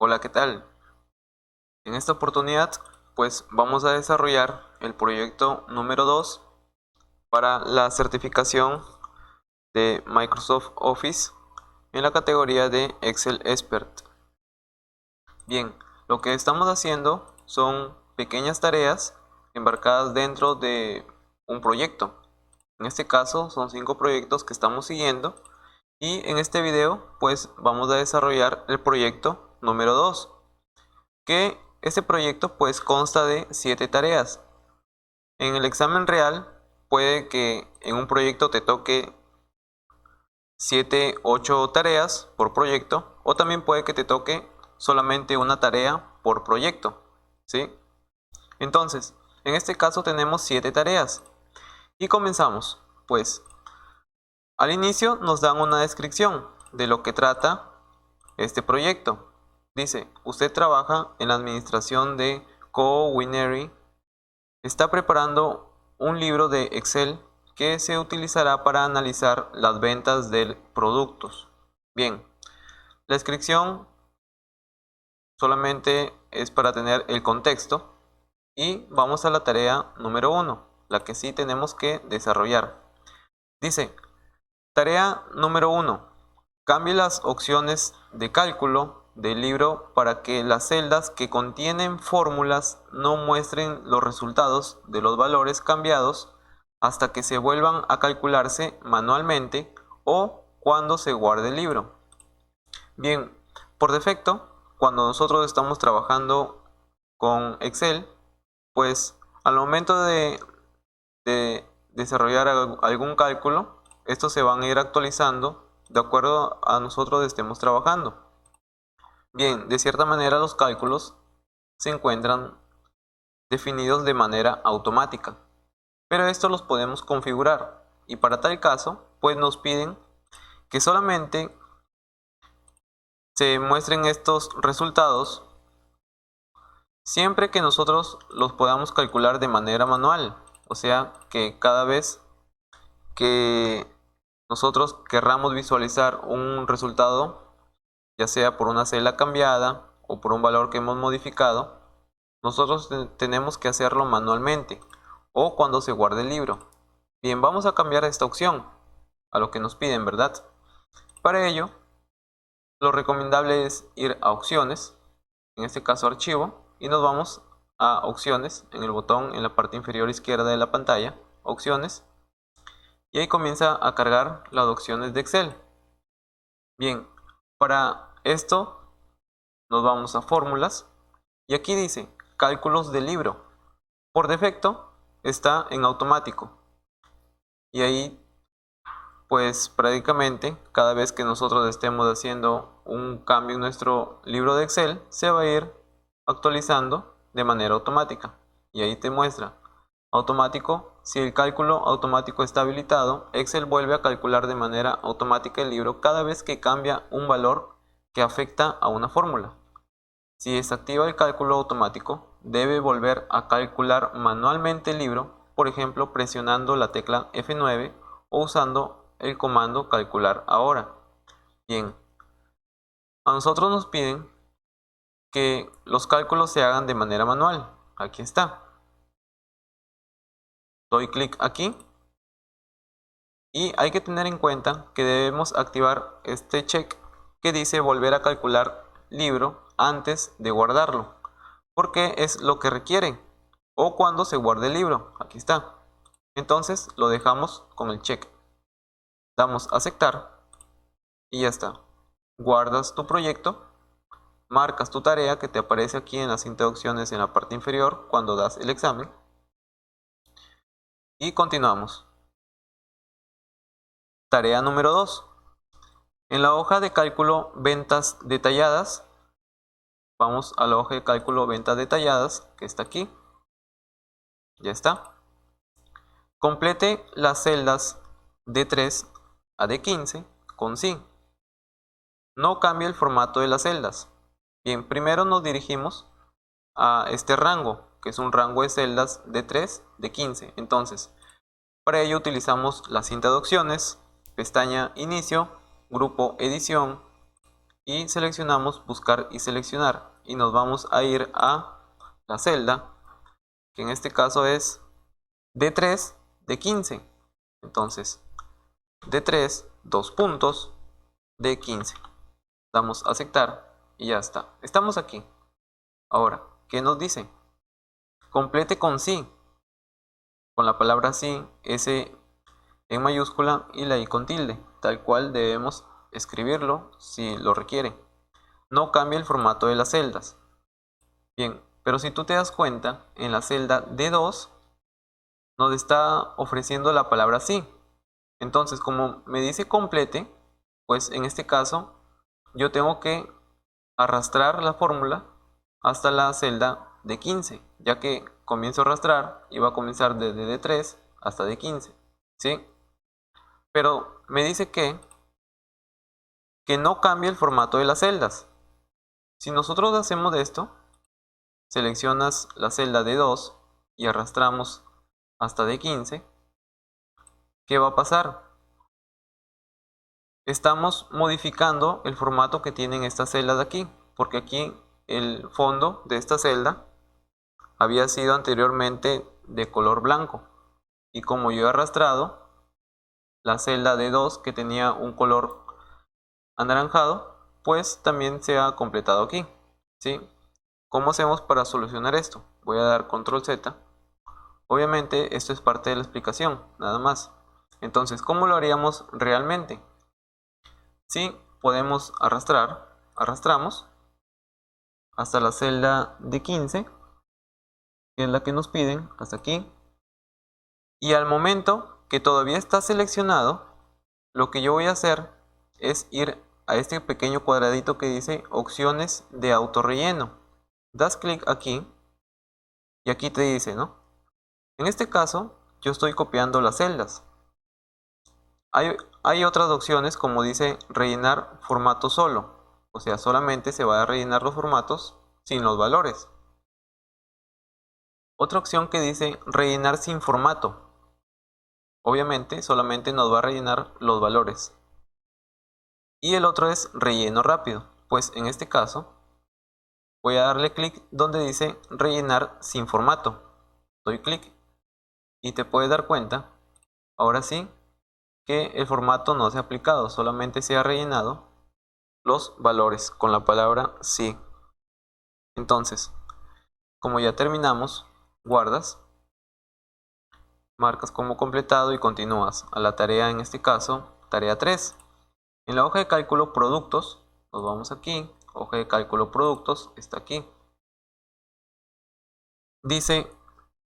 Hola, ¿qué tal? En esta oportunidad, pues vamos a desarrollar el proyecto número 2 para la certificación de Microsoft Office en la categoría de Excel Expert. Bien, lo que estamos haciendo son pequeñas tareas embarcadas dentro de un proyecto. En este caso son 5 proyectos que estamos siguiendo y en este video pues vamos a desarrollar el proyecto número 2, que este proyecto pues consta de 7 tareas. En el examen real puede que en un proyecto te toque 7, 8 tareas por proyecto, o también puede que te toque solamente una tarea por proyecto, ¿sí? Entonces, en este caso tenemos 7 tareas y comenzamos. Pues al inicio nos dan una descripción de lo que trata este proyecto. Dice: usted trabaja en la administración de Co-Winery. Está preparando un libro de Excel que se utilizará para analizar las ventas de productos. Bien, la descripción solamente es para tener el contexto y vamos a la tarea número 1, la que sí tenemos que desarrollar. Dice: tarea número 1. Cambie las opciones de cálculo del libro para que las celdas que contienen fórmulas no muestren los resultados de los valores cambiados hasta que se vuelvan a calcularse manualmente o cuando se guarde el libro. Bien, por defecto, cuando nosotros estamos trabajando con Excel, pues al momento de desarrollar algún cálculo, estos se van a ir actualizando de acuerdo a nosotros estemos trabajando. Bien, de cierta manera los cálculos se encuentran definidos de manera automática, pero estos los podemos configurar y para tal caso pues nos piden que solamente se muestren estos resultados siempre que nosotros los podamos calcular de manera manual, o sea que cada vez que nosotros querramos visualizar un resultado, ya sea por una celda cambiada o por un valor que hemos modificado, nosotros tenemos que hacerlo manualmente o cuando se guarde el libro. Bien, vamos a cambiar esta opción a lo que nos piden, ¿verdad? Para ello, lo recomendable es ir a opciones, en este caso archivo, y nos vamos a opciones en el botón en la parte inferior izquierda de la pantalla, opciones, y ahí comienza a cargar las opciones de Excel. Bien, para esto nos vamos a fórmulas y aquí dice cálculos del libro. Por defecto está en automático y ahí pues prácticamente cada vez que nosotros estemos haciendo un cambio en nuestro libro de Excel se va a ir actualizando de manera automática y ahí te muestra automático. Si el cálculo automático está habilitado, Excel vuelve a calcular de manera automática el libro cada vez que cambia un valor que afecta a una fórmula. Si desactiva el cálculo automático, debe volver a calcular manualmente el libro, por ejemplo presionando la tecla F9 o usando el comando calcular ahora. Bien, a nosotros nos piden que los cálculos se hagan de manera manual. Aquí está. Doy clic aquí y hay que tener en cuenta que debemos activar este check que dice volver a calcular libro antes de guardarlo, porque es lo que requiere, o cuando se guarde el libro. Aquí está. Entonces lo dejamos con el check, damos a aceptar y ya está. Guardas tu proyecto, marcas tu tarea que te aparece aquí en la cinta de opciones en la parte inferior cuando das el examen y continuamos. Tarea número 2. En la hoja de cálculo ventas detalladas, vamos a la hoja de cálculo ventas detalladas que está aquí. Ya está. Complete las celdas D3 a D15 con sí. No cambie el formato de las celdas. Bien, primero nos dirigimos a este rango, que es un rango de celdas D3, D15. Entonces, para ello utilizamos la cinta de opciones, pestaña Inicio, grupo Edición, y seleccionamos buscar y seleccionar y nos vamos a ir a la celda, que en este caso es D3 de 15. Entonces D3, dos puntos, D15. Damos a aceptar y ya está. Estamos aquí. Ahora, ¿qué nos dice? Complete con sí, con la palabra sí, S en mayúscula y la I con tilde, tal cual debemos escribirlo si lo requiere. No cambia el formato de las celdas. Bien, pero si tú te das cuenta, en la celda D2 nos está ofreciendo la palabra sí. Entonces, como me dice complete, pues en este caso yo tengo que arrastrar la fórmula hasta la celda de 15, ya que comienzo a arrastrar y va a comenzar desde D3 hasta D15, ¿sí? Pero me dice que no cambie el formato de las celdas. Si nosotros hacemos esto, seleccionas la celda D2 y arrastramos hasta D15, ¿qué va a pasar? Estamos modificando el formato que tienen estas celdas de aquí, porque aquí el fondo de esta celda había sido anteriormente de color blanco, y como yo he arrastrado la celda D2 que tenía un color anaranjado, pues también se ha completado aquí, ¿sí? ¿Cómo hacemos para solucionar esto? Voy a dar control Z. Obviamente esto es parte de la explicación, nada más. Entonces, ¿cómo lo haríamos realmente? Sí, podemos arrastramos hasta la celda de 15, que es la que nos piden, hasta aquí. Y al momento que todavía está seleccionado, lo que yo voy a hacer es ir a este pequeño cuadradito que dice opciones de autorrelleno. Das clic aquí y aquí te dice, ¿no? En este caso, yo estoy copiando las celdas. Hay otras opciones como dice rellenar formato solo, o sea, solamente se va a rellenar los formatos sin los valores. Otra opción que dice rellenar sin formato, obviamente solamente nos va a rellenar los valores. Y el otro es relleno rápido, pues en este caso voy a darle clic donde dice rellenar sin formato. Doy clic y te puedes dar cuenta, ahora sí, que el formato no se ha aplicado, solamente se ha rellenado los valores con la palabra sí. Entonces, como ya terminamos, guardas, marcas como completado y continúas a la tarea, en este caso, tarea 3. En la hoja de cálculo productos, nos vamos aquí, hoja de cálculo productos, está aquí. Dice,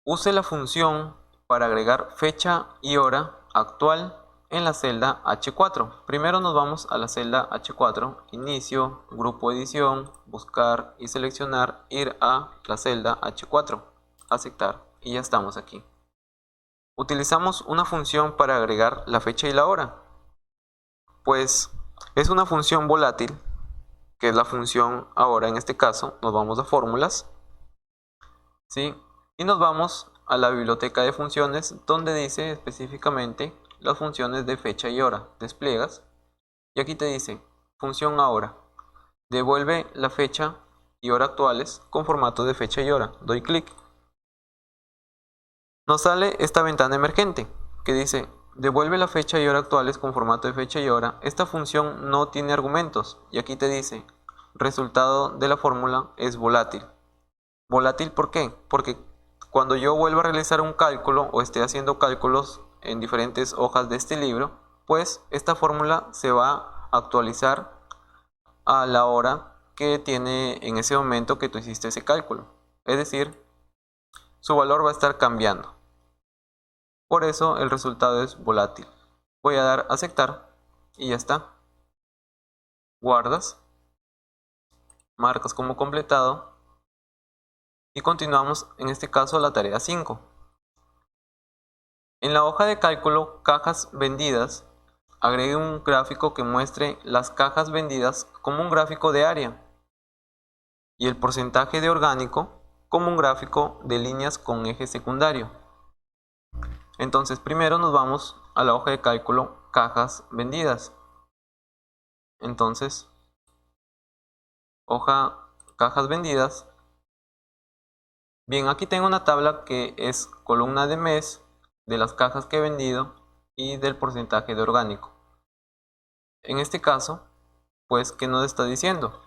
use la función para agregar fecha y hora actual en la celda H4. Primero nos vamos a la celda H4, inicio, grupo edición, buscar y seleccionar, ir a la celda H4, aceptar y ya estamos aquí. Utilizamos una función para agregar la fecha y la hora. Pues es una función volátil, que es la función ahora en este caso, nos vamos a fórmulas, ¿sí? Y nos vamos a la biblioteca de funciones donde dice específicamente las funciones de fecha y hora, despliegas, y aquí te dice función ahora, devuelve la fecha y hora actuales con formato de fecha y hora, doy clic. Nos sale esta ventana emergente que dice devuelve la fecha y hora actuales con formato de fecha y hora. Esta función no tiene argumentos y aquí te dice resultado de la fórmula es volátil. ¿Volátil por qué? Porque cuando yo vuelva a realizar un cálculo o esté haciendo cálculos en diferentes hojas de este libro, pues esta fórmula se va a actualizar a la hora que tiene en ese momento que tú hiciste ese cálculo. Es decir, su valor va a estar cambiando. Por eso el resultado es volátil. Voy a dar a aceptar y ya está. Guardas, marcas como completado y continuamos en este caso la tarea 5. En la hoja de cálculo cajas vendidas, agregue un gráfico que muestre las cajas vendidas como un gráfico de área y el porcentaje de orgánico como un gráfico de líneas con eje secundario. Entonces primero nos vamos a la hoja de cálculo cajas vendidas. Entonces hoja cajas vendidas. Bien, aquí tengo una tabla que es columna de mes, de las cajas que he vendido y del porcentaje de orgánico. En este caso, pues, ¿qué nos está diciendo?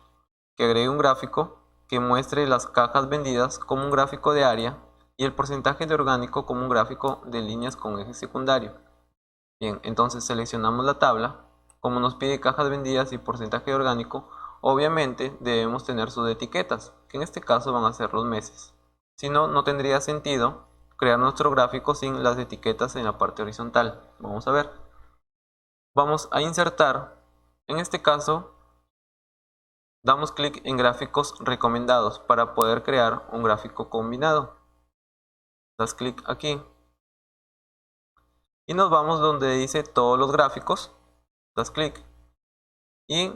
Que agregue un gráfico que muestre las cajas vendidas como un gráfico de área y el porcentaje de orgánico como un gráfico de líneas con eje secundario. Bien, entonces seleccionamos la tabla. Como nos pide cajas vendidas y porcentaje de orgánico, obviamente debemos tener sus etiquetas, que en este caso van a ser los meses. Si no, no tendría sentido crear nuestro gráfico sin las etiquetas en la parte horizontal. Vamos a ver. Vamos a insertar, en este caso, damos clic en gráficos recomendados para poder crear un gráfico combinado. Das clic aquí y nos vamos donde dice todos los gráficos. Das clic y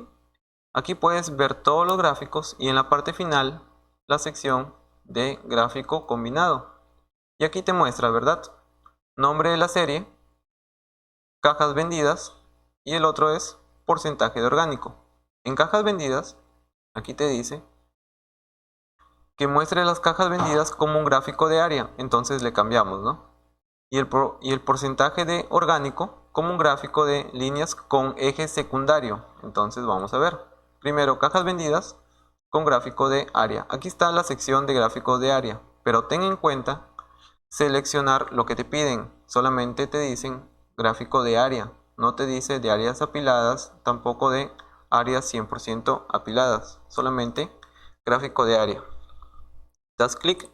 aquí puedes ver todos los gráficos y en la parte final la sección de gráfico combinado. Y aquí te muestra, ¿verdad? Nombre de la serie, cajas vendidas y el otro es porcentaje de orgánico. En cajas vendidas, aquí te dice que muestre las cajas vendidas como un gráfico de área, entonces le cambiamos, ¿no? Y el porcentaje de orgánico como un gráfico de líneas con eje secundario. Entonces vamos a ver. Primero, cajas vendidas con gráfico de área. Aquí está la sección de gráficos de área, pero ten en cuenta seleccionar lo que te piden. Solamente te dicen gráfico de área, no te dice de áreas apiladas, tampoco de áreas 100% apiladas, solamente gráfico de área. Das clic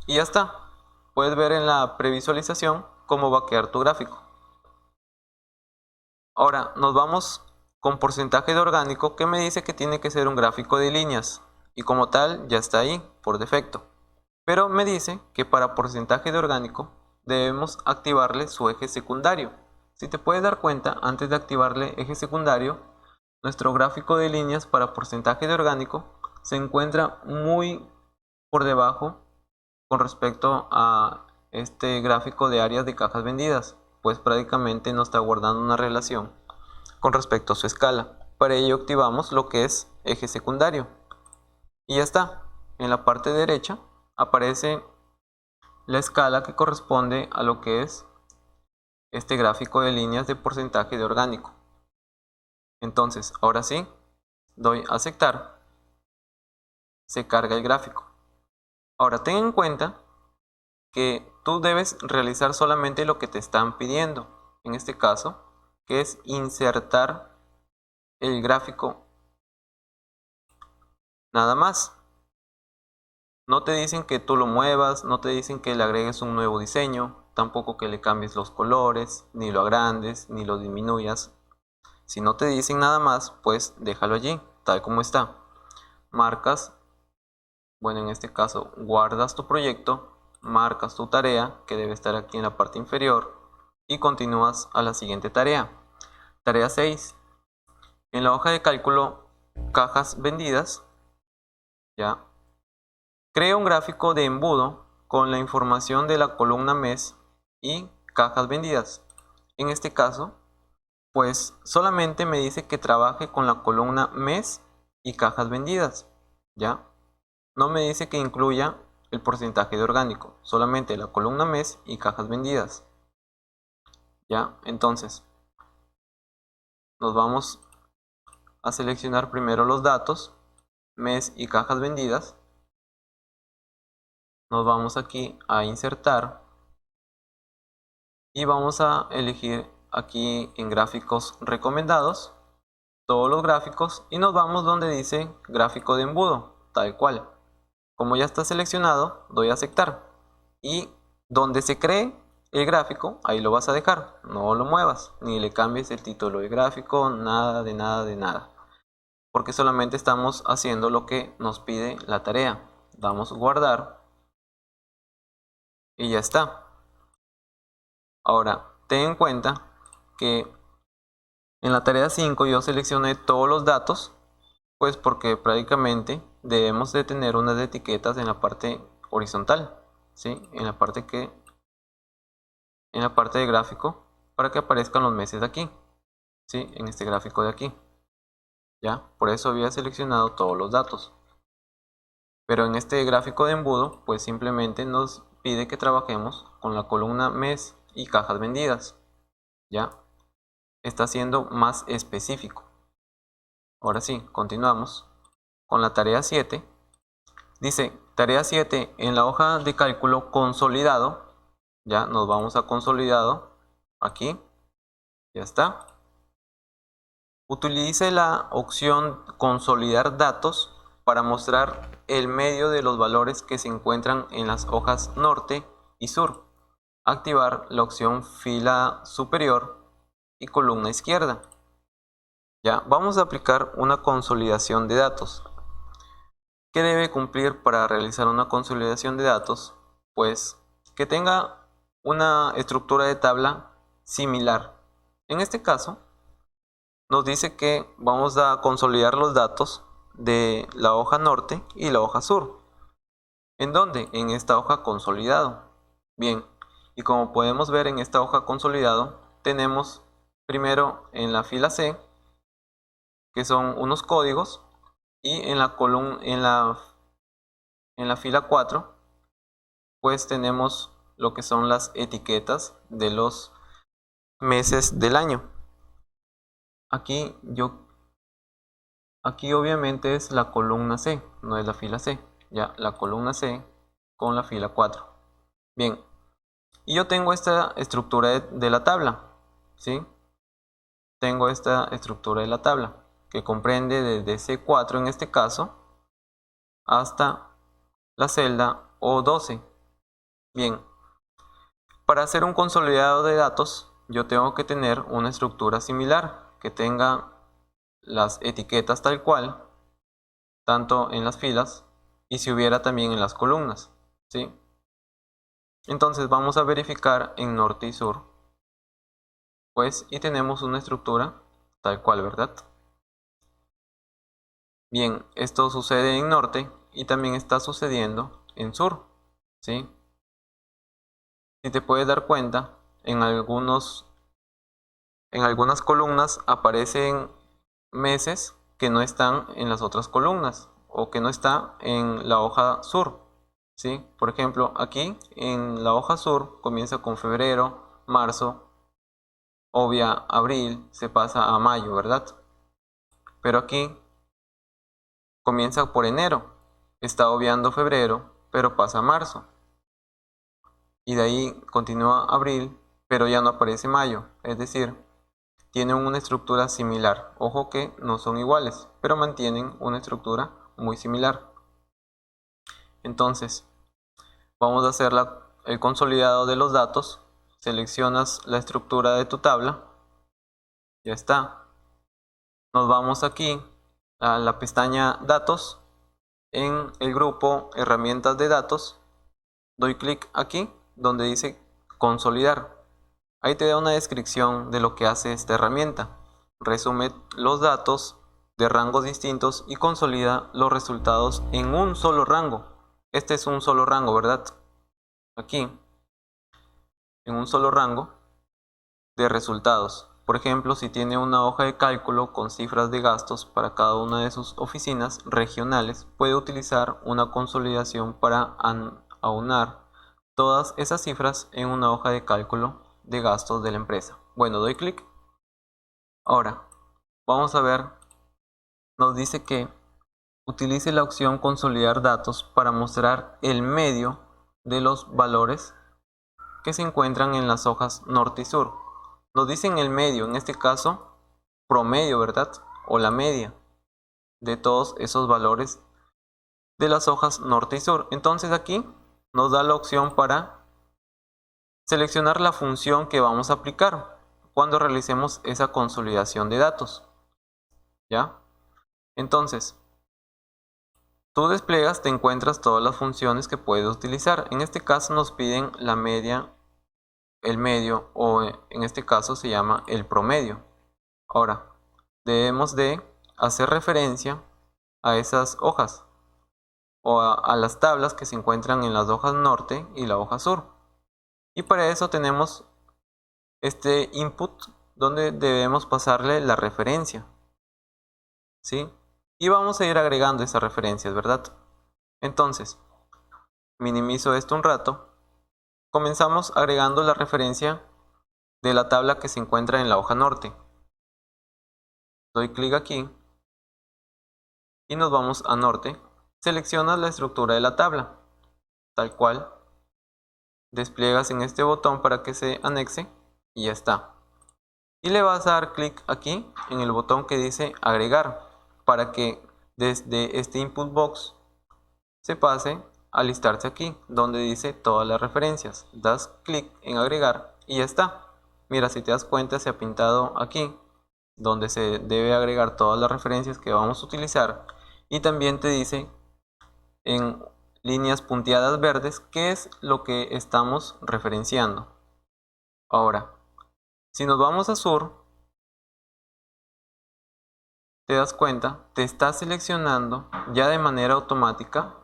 y ya está. Puedes ver en la previsualización cómo va a quedar tu gráfico. Ahora nos vamos con porcentaje de orgánico, que me dice que tiene que ser un gráfico de líneas y como tal ya está ahí por defecto, pero me dice que para porcentaje de orgánico debemos activarle su eje secundario. Si te puedes dar cuenta, antes de activarle eje secundario, nuestro gráfico de líneas para porcentaje de orgánico se encuentra muy por debajo con respecto a este gráfico de áreas de cajas vendidas, pues prácticamente no está guardando una relación con respecto a su escala. Para ello activamos lo que es eje secundario y ya está. En la parte derecha aparece la escala que corresponde a lo que es este gráfico de líneas de porcentaje de orgánico. Entonces, ahora sí, doy a aceptar, se carga el gráfico. Ahora ten en cuenta que tú debes realizar solamente lo que te están pidiendo, en este caso, que es insertar el gráfico nada más. No te dicen que tú lo muevas, no te dicen que le agregues un nuevo diseño, tampoco que le cambies los colores, ni lo agrandes, ni lo disminuyas. Si no te dicen nada más, pues déjalo allí, tal como está. Marcas, bueno, en este caso guardas tu proyecto, marcas tu tarea, que debe estar aquí en la parte inferior, y continúas a la siguiente tarea. Tarea 6. En la hoja de cálculo, cajas vendidas, ya. Crea un gráfico de embudo con la información de la columna mes y cajas vendidas. En este caso, pues solamente me dice que trabaje con la columna mes y cajas vendidas, ¿ya? No me dice que incluya el porcentaje de orgánico, solamente la columna mes y cajas vendidas, ¿ya? Entonces, nos vamos a seleccionar primero los datos, mes y cajas vendidas. Nos vamos aquí a insertar y vamos a elegir aquí en gráficos recomendados todos los gráficos y nos vamos donde dice gráfico de embudo, tal cual. Como ya está seleccionado, doy a aceptar y donde se cree el gráfico, ahí lo vas a dejar, no lo muevas, ni le cambies el título de gráfico, nada de nada de nada, porque solamente estamos haciendo lo que nos pide la tarea. Damos guardar y ya está. Ahora, ten en cuenta que en la tarea 5 yo seleccioné todos los datos, pues porque prácticamente debemos de tener unas etiquetas en la parte horizontal, ¿sí? En la parte de gráfico, para que aparezcan los meses de aquí, ¿sí? En este gráfico de aquí. ¿ya? Por eso había seleccionado todos los datos. Pero en este gráfico de embudo, pues simplemente nos pide que trabajemos con la columna mes y cajas vendidas, ¿ya? Está siendo más específico. Ahora sí, continuamos con la tarea 7. Dice, tarea 7, en la hoja de cálculo consolidado, ya nos vamos a consolidado, aquí, ya está. Utilice la opción consolidar datos para mostrar el medio de los valores que se encuentran en las hojas norte y sur. Activar la opción fila superior y columna izquierda. Ya, vamos a aplicar una consolidación de datos. ¿Qué debe cumplir para realizar una consolidación de datos? Pues que tenga una estructura de tabla similar. En este caso, nos dice que vamos a consolidar los datos de la hoja norte y la hoja sur. ¿En dónde? En esta hoja consolidado. Bien, y como podemos ver en esta hoja consolidado, tenemos primero en la fila C, que son unos códigos, y en la columna, en la fila 4, pues tenemos lo que son las etiquetas de los meses del año. Aquí obviamente es la columna C, no es la fila C, ya la columna C con la fila 4. Bien, y yo tengo esta estructura de la tabla, ¿sí? Tengo esta estructura de la tabla que comprende desde C4 en este caso hasta la celda O12. Bien, para hacer un consolidado de datos yo tengo que tener una estructura similar que tenga las etiquetas tal cual, tanto en las filas y si hubiera también en las columnas, ¿sí? Entonces vamos a verificar en norte y sur, pues, y tenemos una estructura tal cual, ¿verdad? Bien, esto sucede en norte y también está sucediendo en sur, ¿sí? Si te puedes dar cuenta, en algunas columnas aparecen meses que no están en las otras columnas o que no está en la hoja sur, ¿sí? Por ejemplo, aquí en la hoja sur comienza con febrero, marzo, obvia abril, se pasa a mayo, ¿verdad? Pero aquí comienza por enero, está obviando febrero, pero pasa a marzo. Y de ahí continúa abril, pero ya no aparece mayo, es decir, tienen una estructura similar. Ojo que no son iguales, pero mantienen una estructura muy similar. Entonces, vamos a hacer el consolidado de los datos. Seleccionas la estructura de tu tabla. Ya está. Nos vamos aquí a la pestaña Datos. En el grupo Herramientas de Datos, doy clic aquí donde dice Consolidar. Ahí te da una descripción de lo que hace esta herramienta. Resume los datos de rangos distintos y consolida los resultados en un solo rango. Este es un solo rango, ¿verdad? Aquí, en un solo rango de resultados. Por ejemplo, si tiene una hoja de cálculo con cifras de gastos para cada una de sus oficinas regionales, puede utilizar una consolidación para aunar todas esas cifras en una hoja de cálculo de gastos de la empresa. Bueno, doy clic. Ahora, vamos a ver, nos dice que utilice la opción consolidar datos para mostrar el medio de los valores que se encuentran en las hojas norte y sur. Nos dicen el medio, en este caso, promedio, ¿verdad? O la media de todos esos valores de las hojas norte y sur. Entonces aquí nos da la opción para seleccionar la función que vamos a aplicar cuando realicemos esa consolidación de datos. ¿Ya? Entonces, tú despliegas, te encuentras todas las funciones que puedes utilizar. En este caso nos piden la media, el medio o en este caso se llama el promedio. Ahora, debemos de hacer referencia a esas hojas o a las tablas que se encuentran en las hojas norte y la hoja sur. Y para eso tenemos este input donde debemos pasarle la referencia. ¿sí? Y vamos a ir agregando esas referencias, ¿verdad? Entonces, minimizo esto un rato. Comenzamos agregando la referencia de la tabla que se encuentra en la hoja norte. Doy clic aquí y nos vamos a norte. Seleccionas la estructura de la tabla, tal cual. Despliegas en este botón para que se anexe y ya está. Y le vas a dar clic aquí en el botón que dice agregar, para que desde este input box se pase a listarse aquí donde dice todas las referencias. Das clic en agregar y ya está. Mira, si te das cuenta, se ha pintado aquí donde se debe agregar todas las referencias que vamos a utilizar, y también te dice en líneas punteadas verdes qué es lo que estamos referenciando. Ahora, si nos vamos a sur, te das cuenta, te está seleccionando ya de manera automática,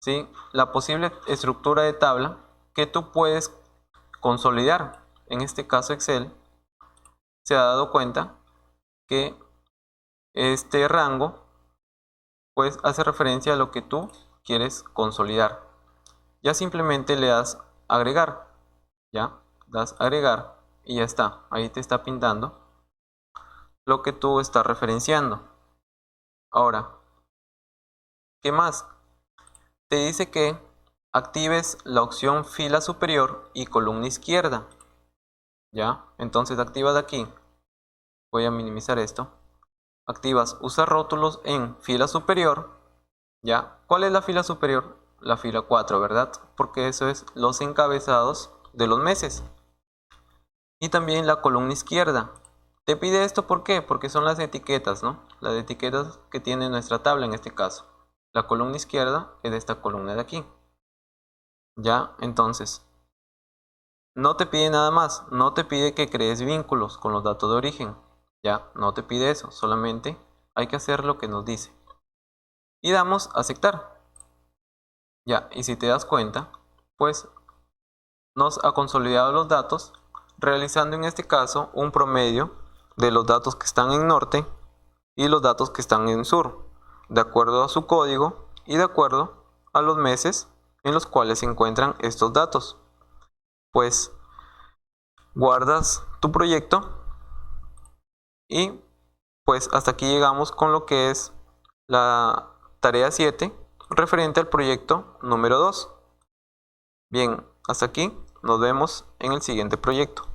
¿sí?, la posible estructura de tabla que tú puedes consolidar. En este caso Excel se ha dado cuenta que este rango pues hace referencia a lo que tú quieres consolidar. Ya simplemente le das agregar, ya das agregar y ya está. Ahí te está pintando lo que tú estás referenciando. Ahora, ¿qué más? Te dice que actives la opción fila superior y columna izquierda. Ya, entonces activas de aquí. Voy a minimizar esto. Activas usar rótulos en fila superior. Ya, ¿cuál es la fila superior? La fila 4, ¿verdad? Porque eso es los encabezados de los meses. Y también la columna izquierda. Te pide esto, ¿por qué? Porque son las etiquetas, ¿no? Las etiquetas que tiene nuestra tabla en este caso. La columna izquierda es de esta columna de aquí. Ya, entonces, no te pide nada más. No te pide que crees vínculos con los datos de origen. Ya, no te pide eso. Solamente hay que hacer lo que nos dice. Y damos a aceptar. Ya, y si te das cuenta, pues nos ha consolidado los datos, realizando en este caso un promedio de los datos que están en norte y los datos que están en sur, de acuerdo a su código y de acuerdo a los meses en los cuales se encuentran estos datos. Pues guardas tu proyecto y pues hasta aquí llegamos con lo que es la tarea 7 referente al proyecto número 2. Bien, hasta aquí, nos vemos en el siguiente proyecto.